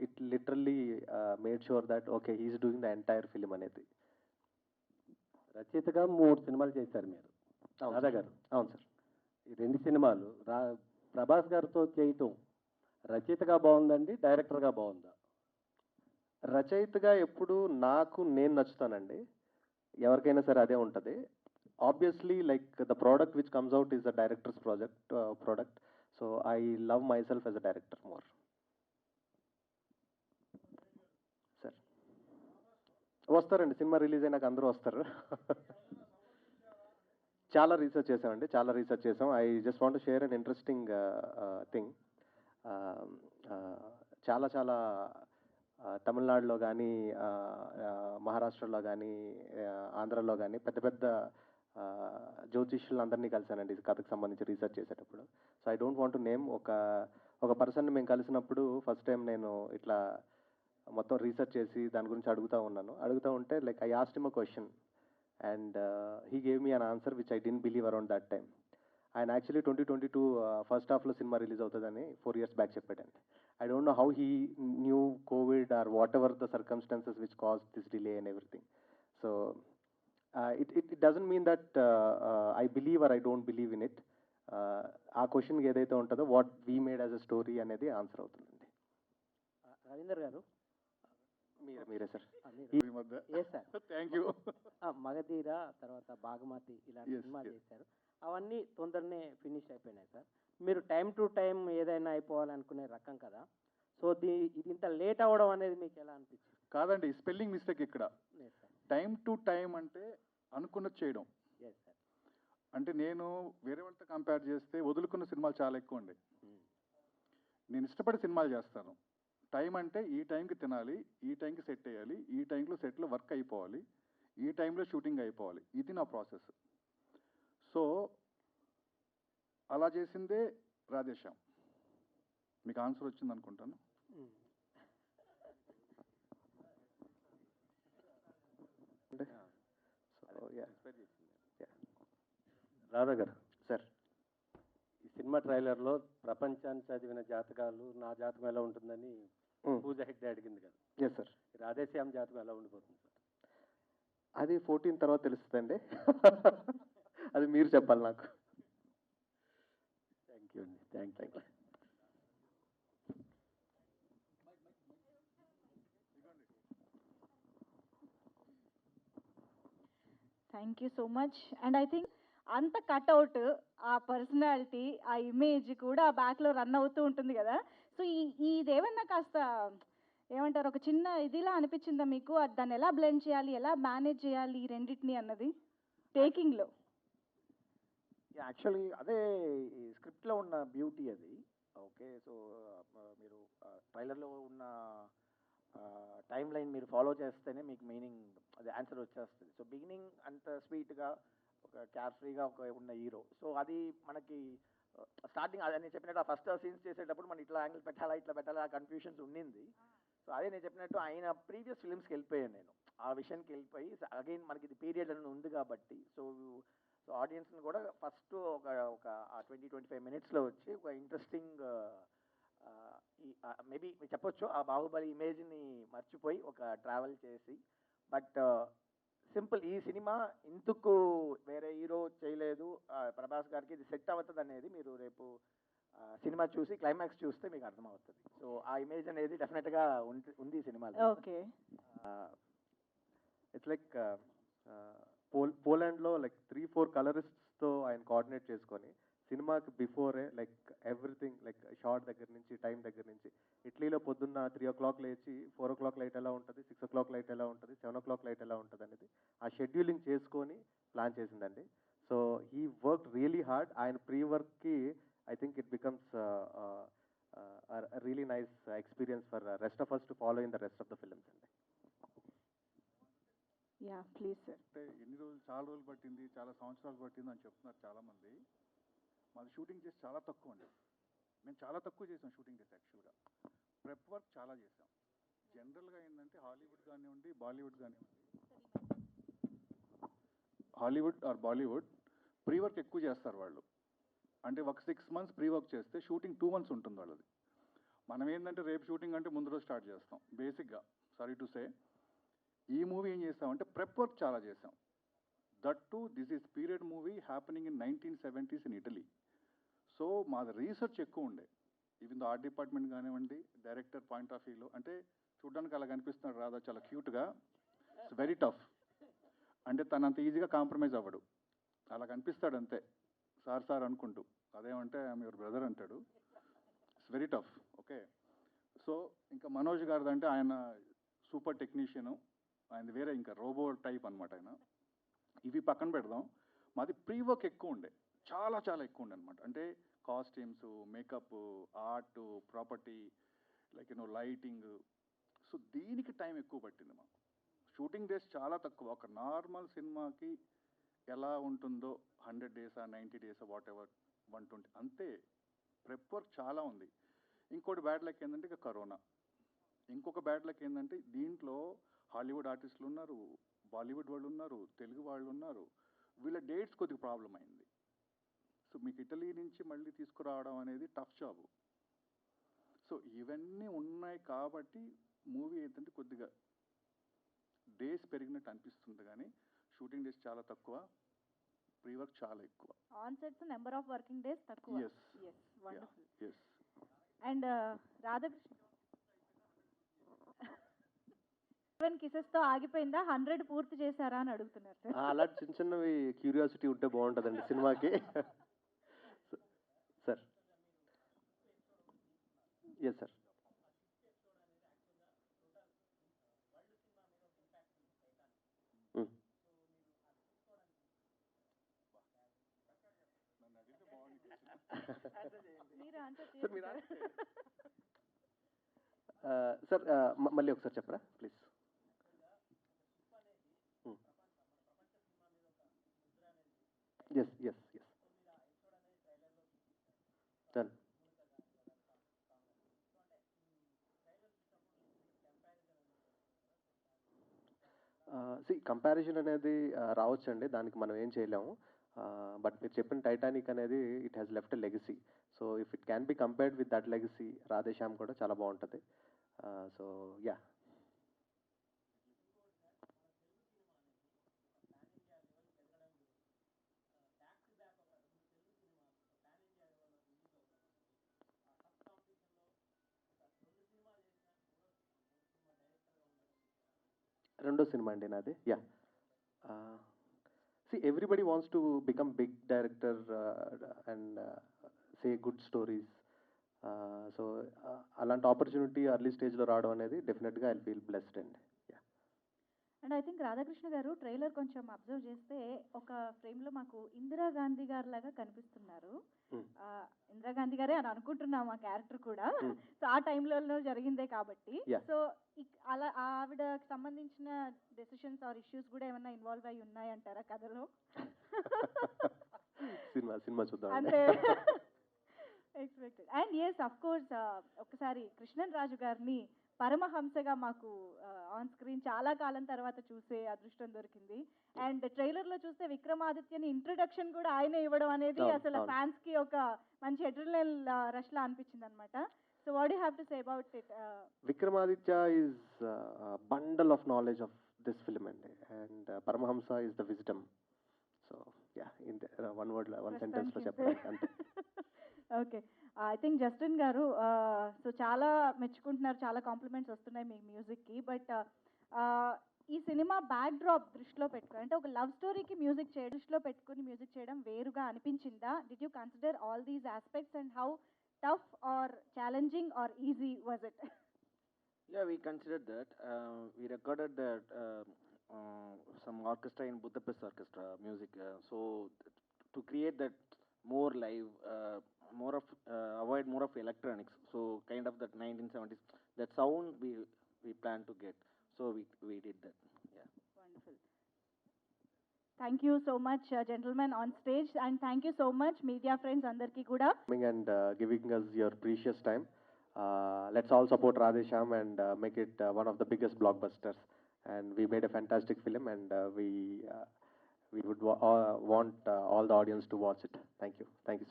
it literally made sure that okay, he is doing the entire film anedi. రచయితగా 3 సినిమాలు చేశారు మీరు. అవును Radha sir. గారు, అవును sir. ఈ 2 సినిమాలు ప్రభాస్ గారితో చేయటం రచయితగా బాగుందండి, డైరెక్టర్గా బాగుందా? రచయితగా ఎప్పుడు నేను నచ్చుతానండి. ఎవరికైనా సరే అదే ఉంటుంది. Obviously like the product which comes out is the directors product. So I love my self as a director more. Sir వస్తారండి, సినిమా రిలీజ్ అయినాక అందరూ వస్తారు. చాలా రీసెర్చ్ చేసామండి, చాలా రీసెర్చ్ చేసాం. I just want share an interesting thing. చాలా చాలా తమిళనాడులో కానీ, మహారాష్ట్రలో కానీ, ఆంధ్రలో కానీ పెద్ద పెద్ద జ్యోతిష్యులందరినీ కలిశానండి ఈ కథకు సంబంధించి రీసెర్చ్ చేసేటప్పుడు. So I don't want to name. ఒక పర్సన్ని మేము కలిసినప్పుడు ఫస్ట్ టైం నేను ఇట్లా మొత్తం రీసెర్చ్ చేసి దాని గురించి అడుగుతూ ఉంటే like I asked him a question and he gave me an answer which I didn't believe around that time. ఆయన యాక్చువల్లీ 2022 ఫస్ట్ హాఫ్లో సినిమా రిలీజ్ అవుతుందని 4 years బ్యాక్ చెప్పాడండి. I don't know how he knew COVID or whatever the circumstances which caused this delay and everything. So it doesn't mean that I believe or I don't believe in it. ఆ క్వశ్చన్కి ఏదైతే ఉంటుందో what we made as a story అనేది answer అవుతుందండి. రవీందర్ గారు, మీరే sir. ఈ మధ్య ఏ సార్ థ్యాంక్ యూ. మగధీర తర్వాత బాగమతి ఇలాంటి Yes, సినిమాలు yes. చేశారు. అవన్నీ తొందరనే ఫినిష్ అయిపోయినాయి సార్. మీరు టైం టు టైం ఏదైనా అయిపోవాలనుకునే రకం కదా. సో ఇది ఇంత లేట్ అవ్వడం అనేది మీకు ఎలా అనిపించింది? కాదండి, స్పెల్లింగ్ మిస్టేక్ ఇక్కడ. లేదు సార్. టైం టు టైం అంటే అనుకున్నది చేయడం. Yes sir. అంటే నేను వేరే వాళ్ళతో కంపేర్ చేస్తే వదులుకున్న సినిమాలు చాలా ఎక్కువ అండి. నేను ఇష్టపడి సినిమాలు చేస్తాను. టైం అంటే ఈ టైంకి తినాలి, ఈ టైంకి సెట్ అయ్యాలి, ఈ టైంలో సెట్లో వర్క్ అయిపోవాలి, ఈ టైంలో షూటింగ్ అయిపోవాలి. ఇది నా ప్రాసెస్. సో అలా చేసిందే రాధేశ్యామ్. మీకు ఆన్సర్ వచ్చింది అనుకుంటాను. రాధా గారు సార్, ఈ సినిమా ట్రైలర్లో ప్రపంచాన్ని చదివిన జాతకాలు నా జాతకం ఎలా ఉంటుందని పూజ హెగ్డే అడిగింది కదా. Yes sir. రాధేశ్యామ్ జాతకం ఎలా ఉండిపోతుంది సార్? అది 14 తర్వాత తెలుస్తుందండి. అది మీరు చెప్పాలి నాకు. థ్యాంక్ యూ అండి. Thank you. Thank you so much. And I think అంత కట్అవుట్, ఆ పర్సనాలిటీ, ఆ ఇమేజ్ కూడా బ్యాక్లో రన్ అవుతూ ఉంటుంది కదా. సో ఇదేమన్నా కాస్త ఏమంటారు, ఒక చిన్న ఇదిలా అనిపించిందా మీకు? దాన్ని ఎలా బ్లెండ్ చేయాలి, ఎలా మేనేజ్ చేయాలి ఈ రెండింటిని అన్నది టేకింగ్లో? యాక్చువల్లీ అదే ఈ స్క్రిప్ట్లో ఉన్న బ్యూటీ అది. ఓకే, సో మీరు ట్రైలర్లో ఉన్న టైం లైన్ మీరు ఫాలో చేస్తేనే మీకు మీనింగ్ అది ఆన్సర్ వచ్చేస్తుంది. సో బిగినింగ్ అంత స్వీట్గా ఒక కేర్ ఫ్రీగా ఉన్న హీరో. సో అది మనకి స్టార్టింగ్ అదే నేను చెప్పినట్టు ఆ ఫస్ట్ సీన్స్ చేసేటప్పుడు మనం ఇట్లా యాంగిల్ పెట్టాలా ఇట్లా పెట్టాలా ఆ కన్ఫ్యూషన్స్ ఉండింది. సో అదే నేను చెప్పినట్టు ఆయన ప్రీవియస్ ఫిల్మ్స్కి వెళ్ళిపోయాను నేను, ఆ విషయానికి వెళ్ళిపోయి అగైన్ మనకి ఇది పీరియడ్ అని ఉంది కాబట్టి సో ఆడియన్స్ని కూడా ఫస్ట్ ఒక 20-25 minutesలో వచ్చి ఒక ఇంట్రెస్టింగ్ మేబీ మీరు చెప్పొచ్చు ఆ బాహుబలి ఇమేజ్ని మర్చిపోయి ఒక ట్రావెల్ చేసి, బట్ సింపుల్ ఈ సినిమా ఇందుకు వేరే హీరో చేయలేదు, ప్రభాస్ గారికి ఇది సెట్ అవుతుంది అనేది మీరు రేపు సినిమా చూసి క్లైమాక్స్ చూస్తే మీకు అర్థమవుతుంది. సో ఆ ఇమేజ్ అనేది డెఫినెట్గా ఉంది ఈ సినిమాలో. ఓకే. ఇట్స్ లైక్ పోలాండ్లో లైక్ 3-4 కలరిస్ట్స్తో ఆయన కోఆర్డినేట్ చేసుకొని సినిమాకి before like everything like short దగ్గర నుంచి టైం దగ్గర నుంచి ఇటలీలో పొద్దున్న 3 o'clock లేచి 4 o'clock లైట్ ఎలా ఉంటుంది, 6 o'clock లైట్ ఎలా ఉంటుంది, 7 o'clock లైట్ ఎలా ఉంటుంది అనేది ఆ షెడ్యూలింగ్ చేసుకొని ప్లాన్ చేసిందండి. So he work really hard. ఆయన ప్రీ వర్క్కి I think it becomes really nice experience for rest of us to follow in the rest of the films అండి. Yeah please sir. అంటే ఎన్ని రోజులు, చాలా రోజులు పట్టింది, చాలా సంవత్సరాలు పట్టింది అని చెప్తున్నారు చాలామంది. మాది షూటింగ్ చేసి చాలా తక్కువ అండి. మేము చాలా తక్కువ చేసాం షూటింగ్ చేసి. యాక్చువల్గా ప్రెప్ వర్క్ చాలా చేసాం. జనరల్గా ఏంటంటే హాలీవుడ్ కానివ్వండి, బాలీవుడ్ కానివ్వండి, Hollywood or Bollywood pre work ఎక్కువ చేస్తారు వాళ్ళు. అంటే ఒక 6 months ప్రీ వర్క్ చేస్తే షూటింగ్ 2 months ఉంటుంది వాళ్ళది. మనం ఏంటంటే రేపు షూటింగ్ అంటే ముందు రోజు స్టార్ట్ చేస్తాం బేసిక్గా. సారీ టు సే, ఈ మూవీ ఏం చేస్తామంటే ప్రెప్ వర్క్ చాలా చేసాం. That to this is period movie happening in 1970s in Italy. So మాది రీసెర్చ్ ఎక్కువ ఉండే, ఈవెన్ ద ఆర్ట్ డిపార్ట్మెంట్ కానివ్వండి, డైరెక్టర్ పాయింట్ ఆఫ్ వ్యూలో. అంటే చూడడానికి అలా కనిపిస్తున్నాడు రాధా చాలా క్యూట్గా, ఇట్స్ వెరీ టఫ్. అంటే తను అంత ఈజీగా కాంప్రమైజ్ అవ్వడు, అలా కనిపిస్తాడు అంతే, సార్ సార్ అనుకుంటూ. అదేమంటే ఐఎమ్ యువర్ బ్రదర్ అంటాడు. It's very tough. Okay, so ఇంకా మనోజ్ గారిది అంటే ఆయన సూపర్ టెక్నీషియను, ఆయనది వేరే ఇంకా రోబో టైప్ అనమాట ఆయన. ఇవి పక్కన పెడదాం, మాది ప్రీ వర్క్ ఎక్కువ ఉండే, చాలా చాలా ఎక్కువ ఉండే అనమాట. అంటే costumes, makeup, art, property, like you know lighting. So దీనికి టైం ఎక్కువ పట్టింది మాకు. షూటింగ్ డేస్ చాలా తక్కువ. ఒక నార్మల్ సినిమాకి ఎలా ఉంటుందో 100 days 90 days వాట్ ఎవర్ 120 అంతే. ప్రెప్ వర్క్ చాలా ఉంది. ఇంకోటి బ్యాడ్ లక్ ఏంటంటే ఇక కరోనా. ఇంకొక బ్యాడ్ లక్ ఏంటంటే దీంట్లో హాలీవుడ్ ఆర్టిస్టులు ఉన్నారు, బాలీవుడ్ వాళ్ళు ఉన్నారు, తెలుగు వాళ్ళు ఉన్నారు. వీళ్ళ డేట్స్ కొద్దిగా ప్రాబ్లం అయింది. సో మీకు ఇటలీ నుంచి మళ్ళీ తీసుకురావడం అనేది టఫ్ జాబ్. సో ఇవన్నీ ఉన్నాయి కాబట్టి మూవీ ఏంటంటే కొద్దిగా డేస్ పెరిగినట్టు అనిపిస్తుంది, కానీ షూటింగ్ డేస్ చాలా తక్కువ, ప్రీ వర్క్ చాలా ఎక్కువ. On sets number of working days తక్కువ. Yes. Yes, wonderful. Yes. And Radhakrishna 7 kisses తో ఆగిపోయిందా, 100 పూర్తి చేశారా అని అడుగుతున్నారు సార్. అలాంటి చిన్న చిన్నవి క్యూరియాసిటీ ఉంటే బాగుంటుందండి సినిమాకి. Sir yes sir. మీరు ఆన్సర్ సార్ మీరు చేయండి. సార్ మళ్ళీ ఒకసారి చెప్పరా please. Yes yes yes sir. Comparison అనేది రావచ్చండి, దానికి మనం ఏం చేయలేము. బట్ మీరు చెప్పిన టైటానిక్ అనేది it has left a legacy. So if it can be compared with that legacy, Radhe Shyam కూడా చాలా బాగుంటుంది. So yeah. రెండో సినిమా అండి నాది. Yeah. Everybody wants to become big director and say good stories. So అలాంటి ఆపర్చునిటీ ఎర్లీ స్టేజ్లో రావడం అనేది డెఫినెట్గా ఐ ఫీల్ బ్లెస్డ్ అండి. Yeah. And I think Radhakrishna గారు ట్రైలర్ కొంచెం అబ్జర్వ్ చేస్తే ఒక ఫ్రేమ్లో మాకు ఇందిరాగాంధీ గారి లాగా కనిపిస్తున్నారు. ఇందిరాగాంధీ గారే అని అనుకుంటున్నాం ఆ క్యారెక్టర్ కూడా. సో ఆ టైంలో జరిగిందే కాబట్టి. సో అలా ఆవిడకి సంబంధించిన డెసిషన్స్ ఆర్ ఇష్యూస్ కూడా ఏమన్నా ఇన్వాల్వ్ అయి ఉన్నాయంటారా కథలో? సినిమా చూద్దాం అంటే expected. And yes of course ఒకసారి కృష్ణన్ రాజు గారిని పరమహంసగా మాకు ఆన్ స్క్రీన్ చాలా కాలం తర్వాత చూసే అదృష్టం దొరికింది. అండ్ ట్రైలర్ లో చూస్తే విక్రమాదిత్యని ఇంట్రొడక్షన్ కూడా ఆయనే ఇవ్వడం అనేది అసలు ఫ్యాన్స్ కి ఒక మంచి అడ్రినల్ రష్ లా అనిపించింది అనమాట. So what you have to say about it? Vikramaditya is bundle of knowledge of this film అండి, and Paramahamsa is the wisdom. So yeah, in one word one sentence లో చెప్పడానికి అంతే. Okay, I think Justin garu so చాలా మెచ్చుకుంటున్నారు, చాలా కాంప్లిమెంట్స్ వస్తున్నాయి మీ మ్యూజిక్కి. But ఈ సినిమా బ్యాక్ డ్రాప్ దృష్టిలో పెట్టుకుని, అంటే ఒక లవ్ స్టోరీకి మ్యూజిక్ చేయడం దృష్టిలో పెట్టుకుని మ్యూజిక్ చేయడం వేరుగా అనిపించిందా? Did you consider all these aspects and how tough or challenging or easy was it? Yeah, we considered that. We recorded that some orchestra in Budapest Orchestra music. So to create that more live, more of avoid more of electronics. So kind of that 1970s that sound we plan to get. So we did that. Yeah. Wonderful. Thank you so much, gentlemen on stage, and thank you so much, media friends andarki kuda. Coming and giving us your precious time. Let's all support Radheshyam and make it one of the biggest blockbusters. And we made a fantastic film, and we would want all the audience to watch it. Thank you. Thank you.